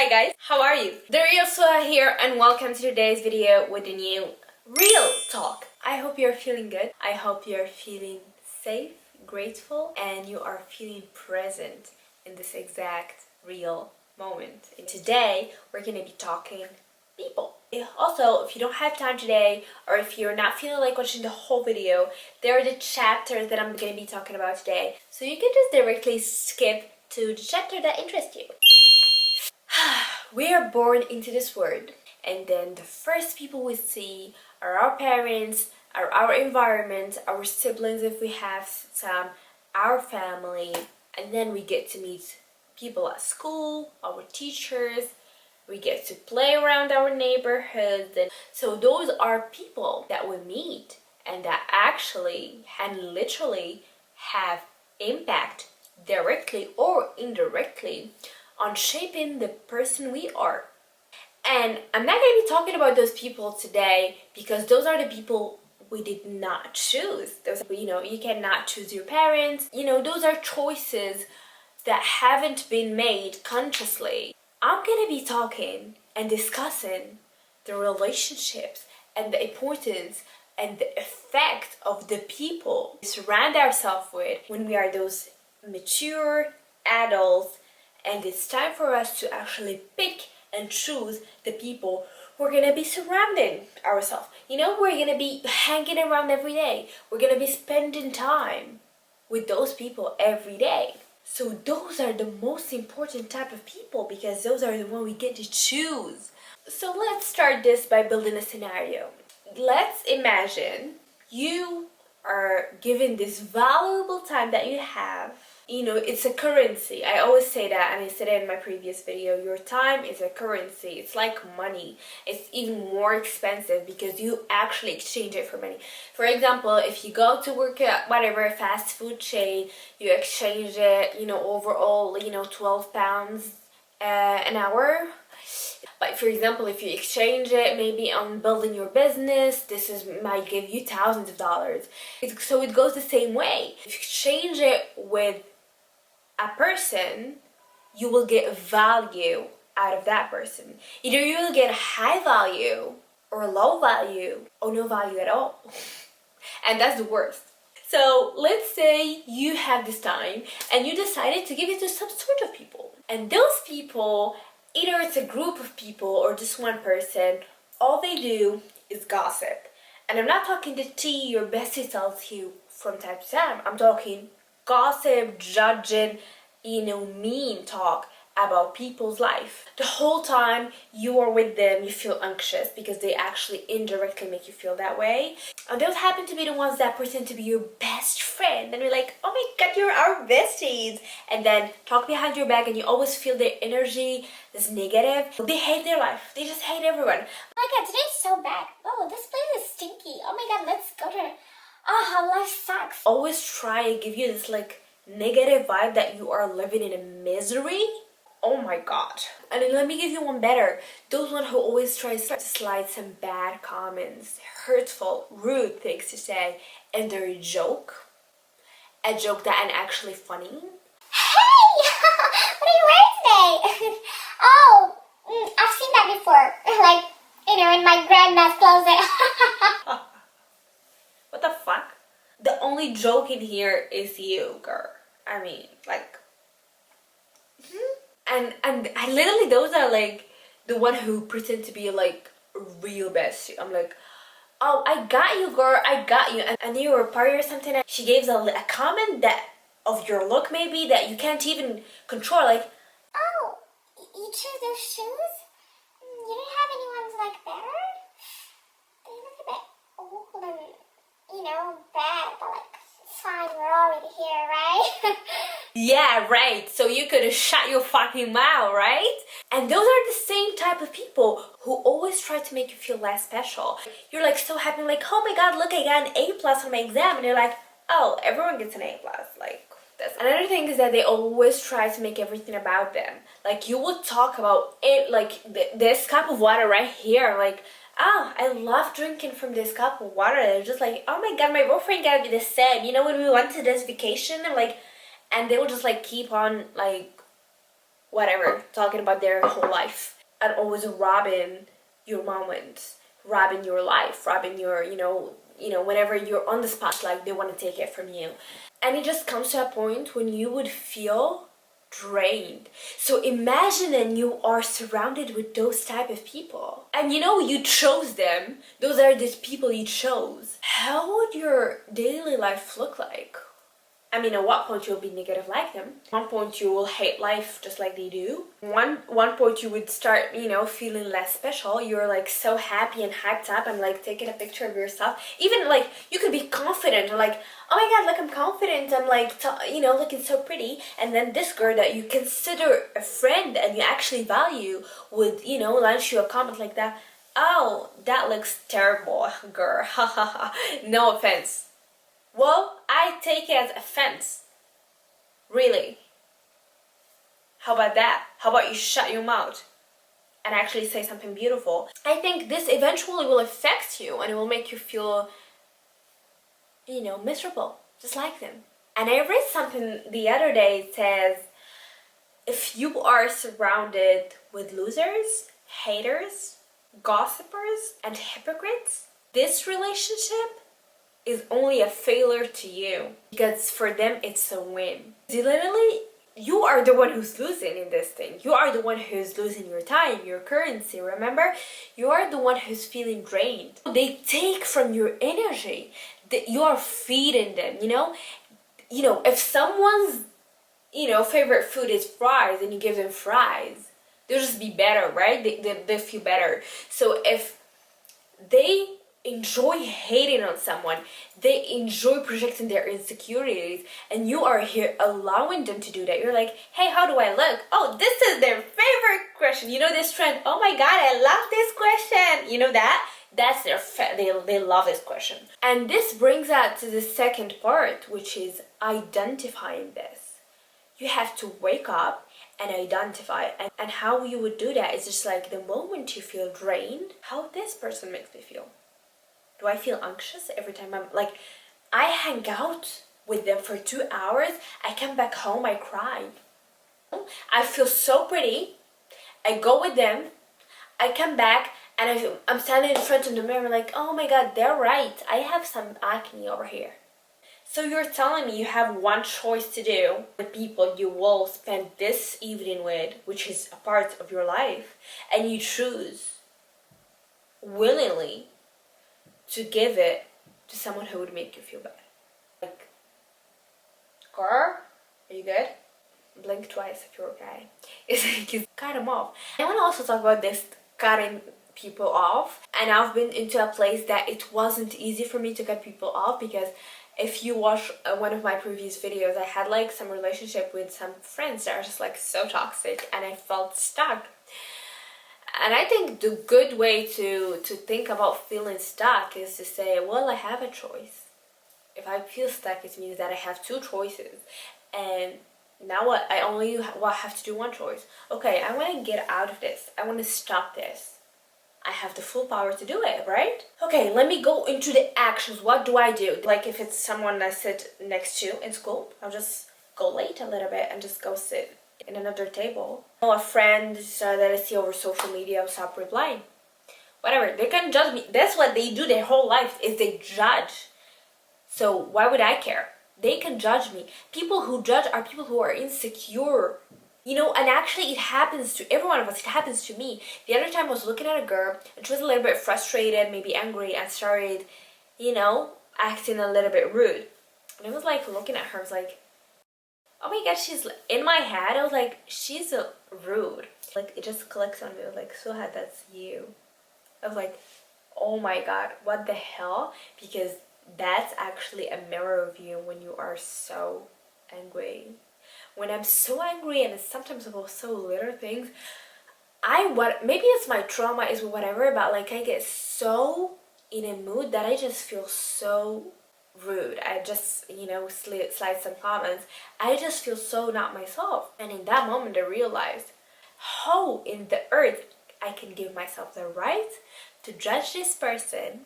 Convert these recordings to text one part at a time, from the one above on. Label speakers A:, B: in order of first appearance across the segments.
A: Hi guys, how are you? Therealsoha here and welcome to today's video with a new real talk. I hope you're feeling good. I hope you're feeling safe, grateful, and you are feeling present in this exact real moment. And today we're going to be talking people. Also, if you don't have time today or if you're not feeling like watching the whole video, there are the chapters that I'm going to be talking about today. So you can just directly skip to the chapter that interests you. We are born into this world, and then the first people we see are our parents, are our environment, our siblings if we have some, our family, and then we get to meet people at school, our teachers, we get to play around our neighborhoods, and so those are people that we meet and that actually and literally have impact directly or indirectly on shaping the person we are. And I'm not going to be talking about those people today because those are the people we did not choose. Those, you cannot choose your parents. Those are choices that haven't been made consciously. I'm going to be talking and discussing the relationships and the importance and the effect of the people we surround ourselves with when we are those mature adults. And it's time for us to actually pick and choose the people we're going to be surrounding ourselves. We're going to be hanging around every day. We're going to be spending time with those people every day. So those are the most important type of people because those are the ones we get to choose. So let's start this by building a scenario. Let's imagine you are given this valuable time that you have. It's a currency. I always say that, and I said it in my previous video. Your time is a currency. It's like money. It's even more expensive because you actually exchange it for money. For example, if you go to work at whatever fast food chain, you exchange it, overall, 12 pounds an hour. But for example, if you exchange it maybe on building your business, might give you thousands of dollars. So it goes the same way. If you exchange it with a person, you will get value out of that person. Either you will get high value or low value or no value at all. And that's the worst. So let's say you have this time and you decided to give it to some sort of people. And those people, either it's a group of people or just one person, all they do is gossip. And I'm not talking the tea your bestie tells you from time to time. I'm talking gossip, judging, mean talk about people's life. The whole time you are with them, you feel anxious because they actually indirectly make you feel that way. And those happen to be the ones that pretend to be your best friend. And you're like, oh my god, you're our besties. And then talk behind your back and you always feel their energy is negative. They hate their life. They just hate everyone.
B: Oh my god, today's so bad. Oh, this place is stinky. Oh my god, let's go to... Oh, how life sucks.
A: Always try and give you this negative vibe that you are living in a misery. Oh my god. And then let me give you one better. Those ones who always try to slide some bad comments, hurtful, rude things to say, and they're a joke that ain't actually funny.
B: Hey! What are you wearing today? Oh, I've seen that before. In my grandma's closet.
A: What the fuck? The only joke in here is you, girl. I mean, And literally those are the one who pretend to be real bestie. I'm like, oh, I got you, girl, I got you. And you were a party or something and she gives a comment that of your look maybe that you can't even control,
B: oh, you chose those shoes? You didn't have anyone's better? They look a bit old and, bad, but it's fine, we're already here, right?
A: Yeah, right. So you could have shut your fucking mouth, right? And those are the same type of people who always try to make you feel less special. You're so happy, oh my god, look, I got an A+ on my exam. And you're like, oh, everyone gets an A+. This. Another thing is that they always try to make everything about them. You will talk about it, this cup of water right here. Oh, I love drinking from this cup of water. They're just oh my god, my boyfriend gotta be the same. When we went to this vacation, and they will just keep on whatever, talking about their whole life, and always robbing your moments, robbing your life, robbing your, whenever you're on the spotlight, they want to take it from you. And it just comes to a point when you would feel drained. So imagine and you are surrounded with those type of people, and you chose them. Those are the people you chose. How would your daily life look like? I mean, at what point you'll be negative like them. At one point you will hate life just like they do. One point you would start, feeling less special. You're like so happy and hyped up and like taking a picture of yourself. Even like you could be confident or like, oh my god, look, I'm confident. I'm like, looking so pretty. And then this girl that you consider a friend and you actually value would, launch you a comment like that. Oh, that looks terrible, girl. Ha ha ha. No offense. Well, I take it as offense. Really. How about that? How about you shut your mouth and actually say something beautiful? I think this eventually will affect you and it will make you feel, miserable, just like them. And I read something the other day. It says, if you are surrounded with losers, haters, gossipers, and hypocrites, this relationship is only a failure to you, because for them it's a win. Literally, you are the one who's losing in this thing. You are the one who's losing your time, your currency. Remember, you are the one who's feeling drained. They take from your energy that you are feeding them. If someone's favorite food is fries and you give them fries, they'll just be better, right? They feel better. So if they enjoy hating on someone, they enjoy projecting their insecurities, and you are here allowing them to do that. You're like, hey, how do I look? Oh, this is their favorite question. This trend. Oh my god, I love this question. That's their they love this question. And this brings us to the second part, which is identifying this. You have to wake up and identify, and how you would do that is just like the moment you feel drained, how this person makes me feel. Do I feel anxious every time I hang out with them for 2 hours, I come back home, I cry. I feel so pretty, I go with them, I come back, and I'm standing in front of the mirror like, oh my god, they're right, I have some acne over here. So you're telling me you have one choice to do with people you will spend this evening with, which is a part of your life, and you choose willingly to give it to someone who would make you feel bad. Like, girl, are you good? Blink twice if you're okay. It's like you cut them off. I want to also talk about this cutting people off. And I've been into a place that it wasn't easy for me to cut people off, because if you watch one of my previous videos, I had like some relationship with some friends that are just like so toxic, and I felt stuck. And I think the good way to think about feeling stuck is to say, well, I have a choice. If I feel stuck, it means that I have two choices. And now what? I only have to do one choice. Okay, I want to get out of this. I want to stop this. I have the full power to do it, right? Okay, let me go into the actions. What do I do? Like if it's someone I sit next to in school, I'll just go late a little bit and just go sit in another table. A friend that I see over social media, I'll stop replying. Whatever, they can judge me. That's what they do their whole life, is they judge. So why would I care? They can judge me. People who judge are people who are insecure. And actually it happens to every one of us. It happens to me. The other time I was looking at a girl and she was a little bit frustrated, maybe angry, and started, acting a little bit rude. And I was like looking at her, I was like, oh my god, she's in my head. I was like, she's rude. Like it just clicks on me. I was like, Soha, that's you. I was like, oh my god, what the hell? Because that's actually a mirror of you when you are so angry. When I'm so angry, and it's sometimes about so little things, maybe it's my trauma, is whatever, but like I get so in a mood that I just feel so rude. I just, slide some comments. I just feel so not myself. And in that moment I realized how in the earth I can give myself the right to judge this person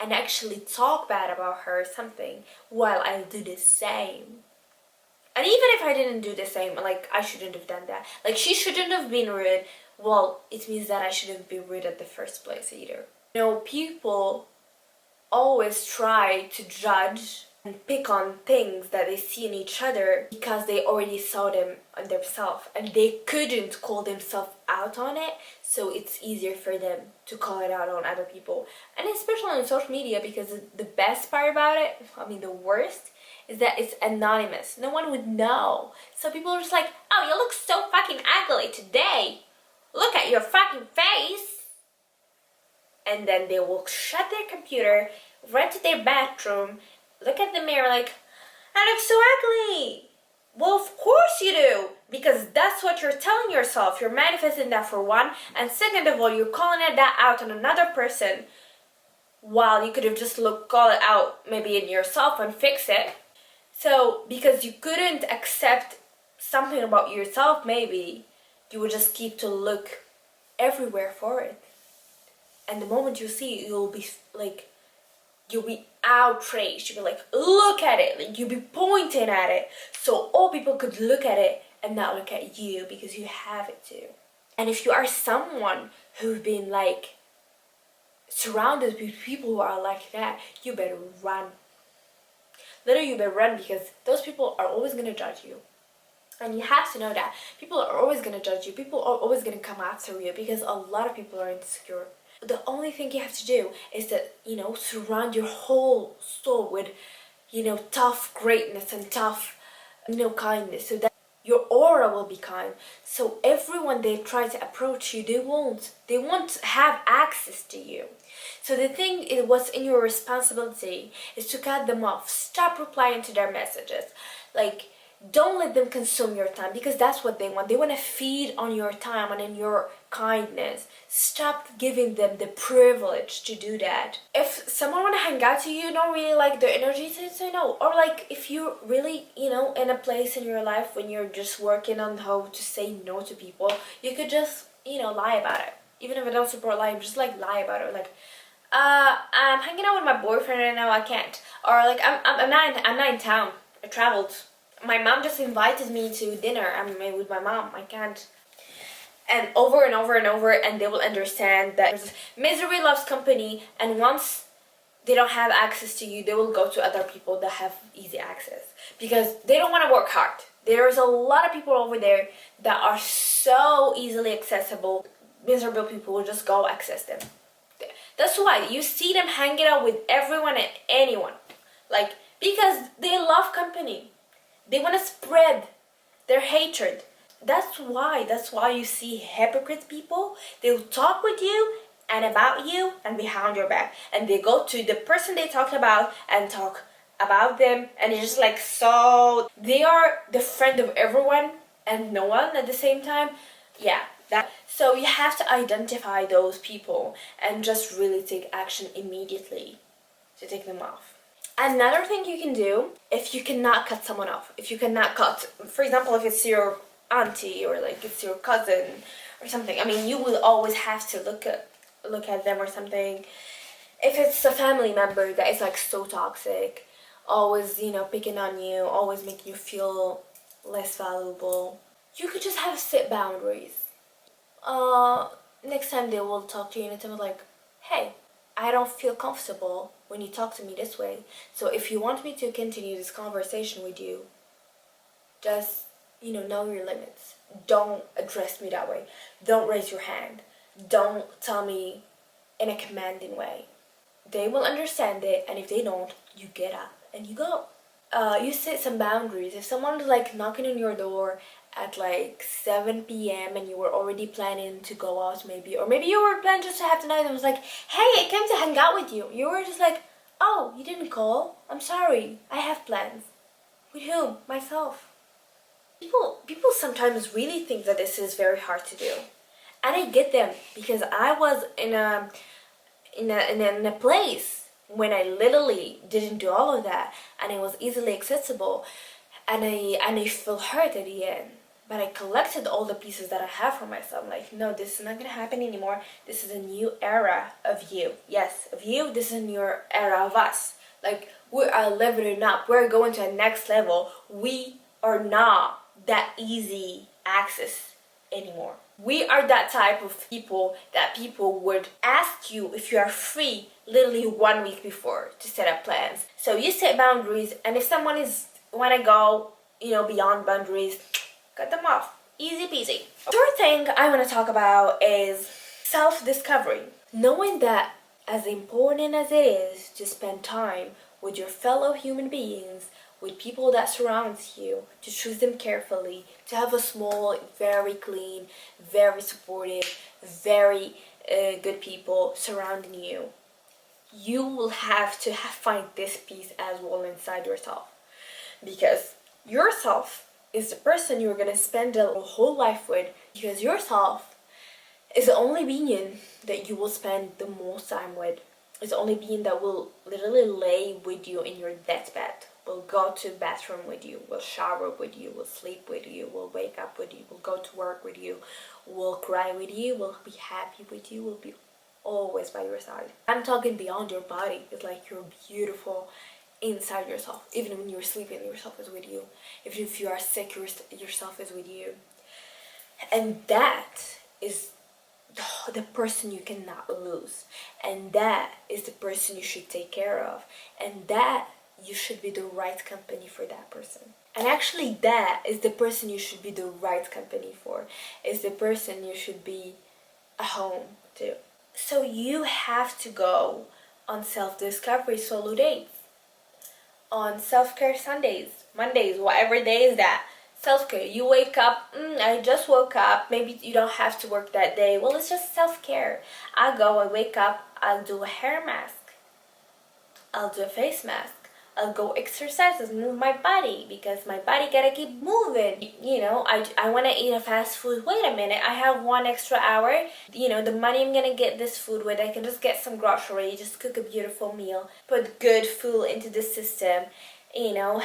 A: and actually talk bad about her or something, while I do the same And even if I didn't do the same, like, I shouldn't have done that. Like, she shouldn't have been rude. Well, it means that I shouldn't be rude at the first place either. You know, people always try to judge and pick on things that they see in each other because they already saw them on themselves and they couldn't call themselves out on it, so it's easier for them to call it out on other people. And especially on social media, because the best part about it, I mean the worst, is that it's anonymous. No one would know. So people are just like, oh, you look so fucking ugly today. Look at your fucking face. And then they will shut their computer, run to their bathroom, look at the mirror like, I look so ugly. Well, of course you do, because that's what you're telling yourself. You're manifesting that, for one, and second of all, you're calling that out on another person, while you could have just call it out maybe in yourself and fix it. So because you couldn't accept something about yourself, maybe you would just keep to look everywhere for it. And the moment you see it, you'll be outraged. You'll be like, look at it. Like, you'll be pointing at it. So all people could look at it and not look at you, because you have it too. And if you are someone who's been like surrounded with people who are like that, you better run. Literally, you better run, because those people are always going to judge you. And you have to know that. People are always going to judge you. People are always going to come after you, because a lot of people are insecure. The only thing you have to do is that, surround your whole soul with, tough greatness and tough, kindness, so that your aura will be kind. So everyone they try to approach you, they won't have access to you. So the thing is, what's in your responsibility is to cut them off. Stop replying to their messages. Like, don't let them consume your time, because that's what they want. They want to feed on your time and in your kindness. Stop giving them the privilege to do that. If someone want to hang out to you, don't really like their energy, say no. Or like, if you're really, in a place in your life when you're just working on how to say no to people, you could just, lie about it. Even if I don't support lying, just like lie about it. Like, I'm hanging out with my boyfriend right now, I can't. Or like, I'm not in town. I traveled. My mom just invited me to dinner. I'm with my mom. I can't. And over and over and over, and they will understand that misery loves company, and once they don't have access to you, they will go to other people that have easy access, because they don't want to work hard. There's a lot of people over there that are so easily accessible. Miserable people will just go access them. That's why you see them hanging out with everyone and anyone. Like, because they love company. They want to spread their hatred. That's why you see hypocrite people. They'll talk with you and about you and behind your back. And they go to the person they talk about and talk about them. And it's just like, so they are the friend of everyone and no one at the same time. Yeah. So you have to identify those people and just really take action immediately to take them off. Another thing you can do, if you cannot cut someone off, for example, if it's your auntie or like it's your cousin or something, I mean, you will always have to look at them or something. If it's a family member that is like so toxic, always, picking on you, always making you feel less valuable, you could just have set boundaries. Next time they will talk to you and tell me like, hey, I don't feel comfortable when you talk to me this way. So if you want me to continue this conversation with you, just, know your limits. Don't address me that way. Don't raise your hand. Don't tell me in a commanding way. They will understand it, and if they don't, you get up and you go. You set some boundaries. If someone's like knocking on your door at like 7 p.m. and you were already planning to go out maybe, or maybe you were planning just to have the night and was like, hey, I came to hang out with you. You were just like, oh, you didn't call? I'm sorry, I have plans. With whom? Myself. People sometimes really think that this is very hard to do. And I get them, because I was in a place when I literally didn't do all of that, and it was easily accessible, and I feel hurt at the end. But I collected all the pieces that I have for myself. I'm like, no, this is not gonna happen anymore. This is a new era of you. Yes, of you. This is a new era of us. Like, we are leveling up. We're going to a next level. We are not that easy access anymore. We are that type of people that people would ask you if you are free literally 1 week before to set up plans. So you set boundaries, and if someone is wanna go, beyond boundaries, cut them off. Easy peasy. Third thing I want to talk about is self-discovery. Knowing that as important as it is to spend time with your fellow human beings, with people that surround you, to choose them carefully, to have a small, very clean, very supportive, very good people surrounding you, you will have to find this peace as well inside yourself. Because yourself is the person you're gonna spend the whole life with, because yourself is the only being that you will spend the most time with. It's the only being that will literally lay with you in your deathbed, will go to the bathroom with you, will shower with you, will sleep with you, will wake up with you, will go to work with you, will cry with you, will be happy with you, will be always by your side. I'm talking beyond your body. It's like you're beautiful inside yourself. Even when you're sleeping, yourself is with you. Even if you are sick, yourself is with you. And that is the person you cannot lose, and that is the person you should take care of, and that you should be the right company for that person. And actually, that is the person you should be the right company for, is the person you should be a home to. So you have to go on self-discovery solo dates, on self-care Sundays, Mondays, whatever day is that. Self-care, you wake up, I just woke up, maybe you don't have to work that day. Well, it's just self-care. I wake up, I'll do a hair mask, I'll do a face mask, I'll go exercise, move my body, because my body gotta keep moving. I want to eat a fast food. Wait a minute, I have 1 extra hour. The money I'm gonna get this food with, I can just get some grocery, just cook a beautiful meal, put good food into the system,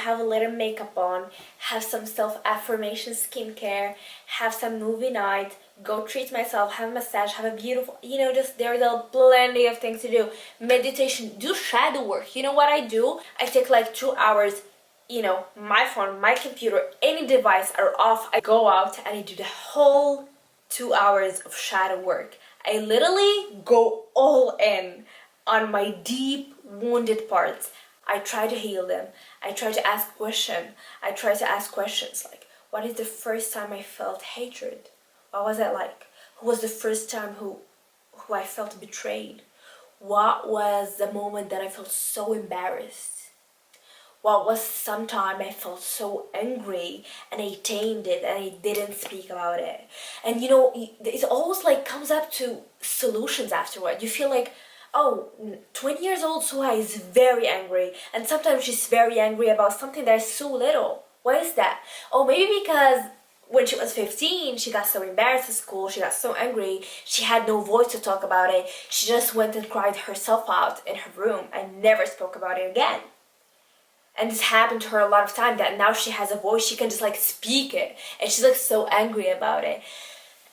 A: have a little makeup on, have some self-affirmation skincare, have some movie night, go treat myself, have a massage, have a beautiful, just there's a plenty of things to do. Meditation, do shadow work. You know what I do? I take like 2 hours, my phone, my computer, any device are off. I go out and I do the whole 2 hours of shadow work. I literally go all in on my deep wounded parts. I try to heal them. I try to ask questions. I try to ask questions like, what is the first time I felt hatred? What was that like? Who was the first time who I felt betrayed? What was the moment that I felt so embarrassed? What was some time I felt so angry and I tamed it and I didn't speak about it? And it's always like comes up to solutions afterward. You feel like, 20 years old Soha is very angry, and sometimes she's very angry about something that is so little. Why is that? Oh, maybe because when she was 15, she got so embarrassed at school, she got so angry, she had no voice to talk about it. She just went and cried herself out in her room and never spoke about it again. And this happened to her a lot of times, that now she has a voice, she can just like speak it, and she's like so angry about it.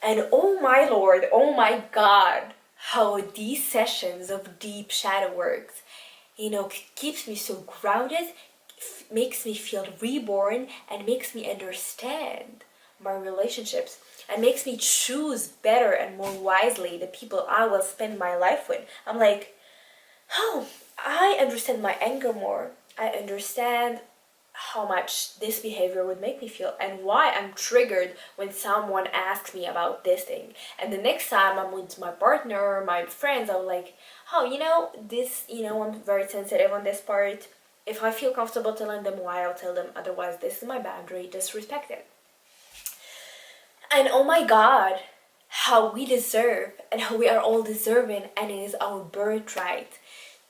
A: And oh my lord, oh my god, how these sessions of deep shadow works, keeps me so grounded, makes me feel reborn, and makes me understand my relationships, and makes me choose better and more wisely the people I will spend my life with. I'm like, I understand my anger more. I understand how much this behavior would make me feel, and why I'm triggered when someone asks me about this thing. And the next time I'm with my partner or my friends, I'm like, I'm very sensitive on this part. If I feel comfortable telling them why, I'll tell them. Otherwise, this is my boundary, just respect it. And oh my god, how we deserve, and how we are all deserving, and it is our birthright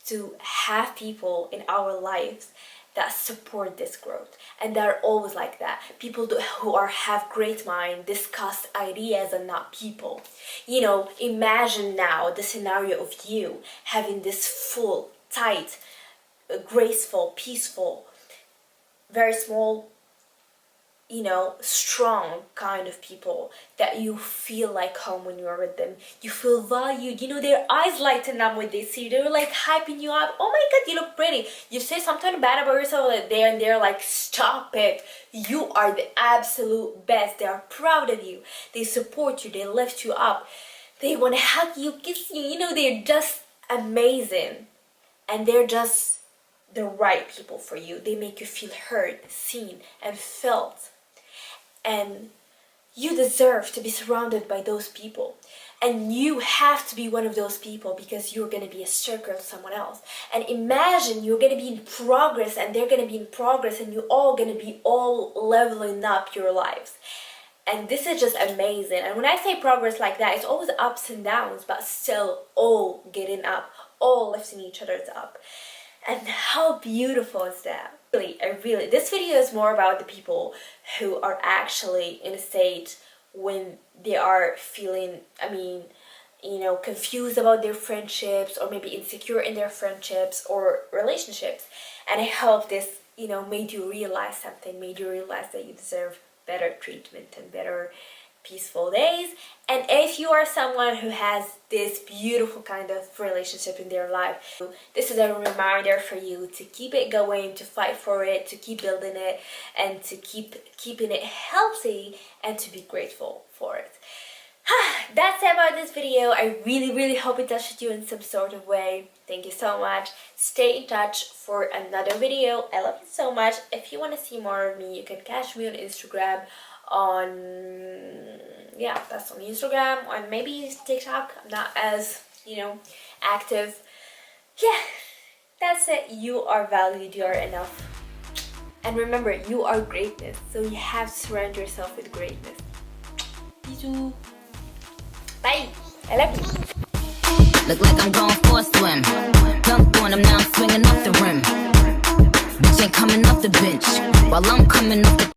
A: to have people in our lives that support this growth, and that are always like that. People who have great mind, discuss ideas and not people. Imagine now the scenario of you having this full, tight, graceful, peaceful, very small you know, strong kind of people that you feel like home when you're with them. You feel valued. You know, their eyes lighten up when they see you. They're like hyping you up. Oh my god, you look pretty. You say something bad about yourself like there, and they're like, stop it. You are the absolute best. They are proud of you. They support you. They lift you up. They want to hug you, kiss you. You know, they're just amazing. And they're just the right people for you. They make you feel heard, seen, and felt. And you deserve to be surrounded by those people. And you have to be one of those people, because you're going to be a circle of someone else. And imagine you're going to be in progress and they're going to be in progress, and you're all going to be all leveling up your lives. And this is just amazing. And when I say progress like that, it's always ups and downs, but still all getting up, all lifting each other's up. And how beautiful is that? Really, this video is more about the people who are actually in a state when they are feeling, you know, confused about their friendships, or maybe insecure in their friendships or relationships. And I hope this, you know, made you realize something, made you realize that you deserve better treatment and better peaceful days. And if you are someone who has this beautiful kind of relationship in their life, this is a reminder for you to keep it going, to fight for it, to keep building it, and to keeping it healthy, and to be grateful for it. That's it about this video. I really hope it touched you in some sort of way. Thank you so much. Stay in touch for another video. I love you so much. If you want to see more of me, you can catch me on Instagram, that's on Instagram, and maybe TikTok. I'm not as, you know, active. Yeah, that's it. You are valued, you are enough. And remember, you are greatness, so you have to surround yourself with greatness. Bisous. Bye. I love you.
C: Look like I'm going for a swim. Dunked on him, now I'm swinging off the rim. Bitch ain't coming off the bench while I'm coming off the